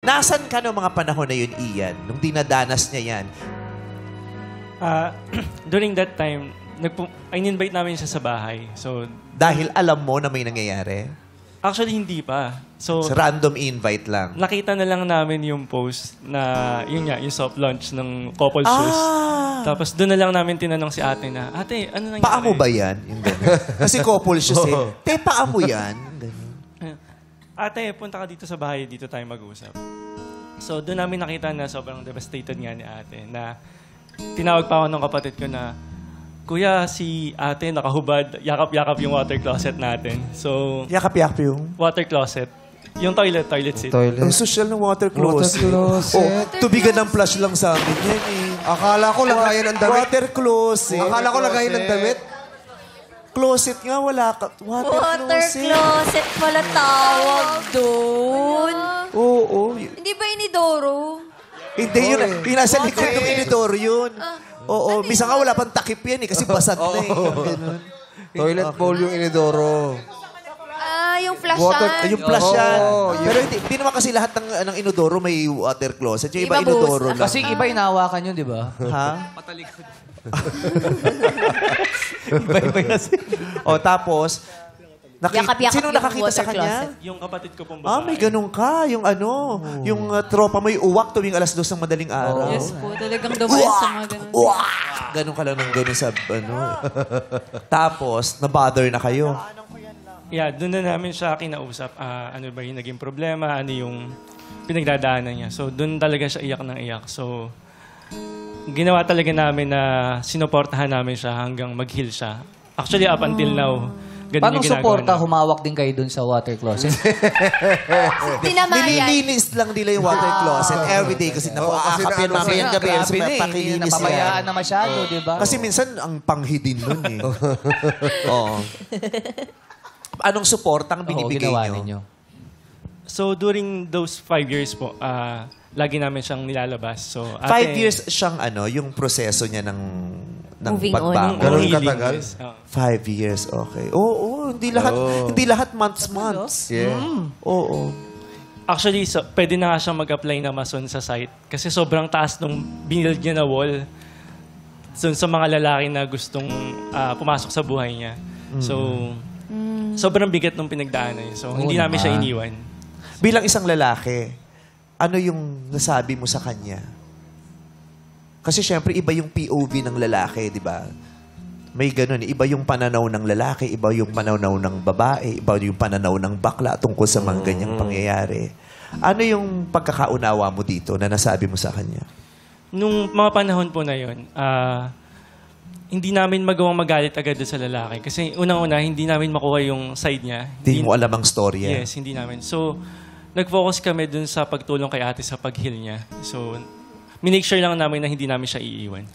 Nasaan ka noong mga panahon na yun, Ian? Nung dinadanas niya yan? During that time, in-invite namin siya sa bahay. So, Dahil alam mo na may nangyayari? actually, hindi pa. So, Sa random invite lang. nakita na lang namin yung post na, yun nga, yung soft launch ng couple shoes. Tapos doon na lang namin tinanong si ate na, ate, ano nangyari? Paa mo ba yan? Yung ganun. Kasi couple shoes eh. Te, paa mo yan? Ganun. Ate, punta ka dito sa bahay, dito tayo mag-usap. So, doon namin nakita na sobrang devastated nga ni ate na tinawag pa ako ng kapatid ko na, Kuya, si ate nakahubad, yakap-yakap yung water closet natin. So, Yakap-yakap yung? water closet. Yung toilet seat. Ang social ng water closet. Oh, tubigan ng flush lang sa amin yan eh. Akala ko lagayan ng damit. Water closet. Akala ko lagayan ng damit. Closet nga, wala ka. Water closet. closet pala tawag doon. Oo. Hindi ba inidoro? Hindi yun. Yung nasa likod ng inidoro yun. Oo. Misa nga wala pang takip yan eh kasi basag na eh. Ganun. Toilet bowl yung inidoro. Yung flashan. Yung flush yan. Oo, Pero hindi naman kasi lahat ng inodoro may water closet. Yung iba Iba buhos inodoro na. lang. Kasi iba inahawakan yun, di ba? Ha? Iba-iba kasi. O tapos, Yakap-yakap sino yung nakakita sa water kanya? closet. Yung kapatid ko pong babae. May ganun ka. Yung yung tropa mo yung uwak tuwing alas 2 ng madaling araw. Yes po, talagang the best sa mga ganun. Uwak! Ganun ka lang ng ganun sa Tapos, na-bother na kayo. Yeah, doon na namin siya kinausap. Ano ba yung naging problema? Ano yung pinagdadaanan niya? So, doon talaga siya iyak ng iyak. So, ginawa talaga namin na sinuportahan namin siya hanggang mag-heal siya. Actually, up until now, ganun Paano yung ginagawa suporta? namin. Humawak din kayo dun sa water closet? Tinamayan. Nililinis lang nila yung water closet everyday kasi kasi nakakapin na- mamayang gabi. Grabe na eh. Pakilinis Napabayaan yan. na masyado, di ba? Kasi minsan, ang panghidin nun eh. Oo. Anong supportang Oo, binibigay ginawa nyo? ninyo. So, during those 5 years po, lagi namin siyang nilalabas. So, 5 years siyang yung proseso niya ng Moving on. pagbangon. Ganun healing, katagal? yes. 5 years, okay. Oo, hindi lahat months. Yeah. Oo. Actually, pwede na nga siyang mag-apply na mason sa site. Kasi sobrang taas nung binild niya na wall. So, sa mga lalaki na gustong pumasok sa buhay niya. So, sobrang bigat nung pinagdaanan niya. So, hindi namin siya iniwan. Bilang isang lalaki, ano yung nasabi mo sa kanya? Kasi syempre, iba yung POV ng lalaki, di ba? May ganun. Iba yung pananaw ng lalaki, iba yung pananaw ng babae, iba yung pananaw ng bakla tungkol sa mga ganyang pangyayari. Ano yung pagkakaunawa mo dito na nasabi mo sa kanya? Nung mga panahon po na yun, hindi namin magawang magalit agad doon sa lalaki. Kasi unang-una, hindi namin makuha yung side niya. Hindi mo alam ang storya. Yes, hindi namin. So, nag-focus kami dun sa pagtulong kay ate sa pag-heal niya. So, minake sure lang namin na hindi namin siya iiwan.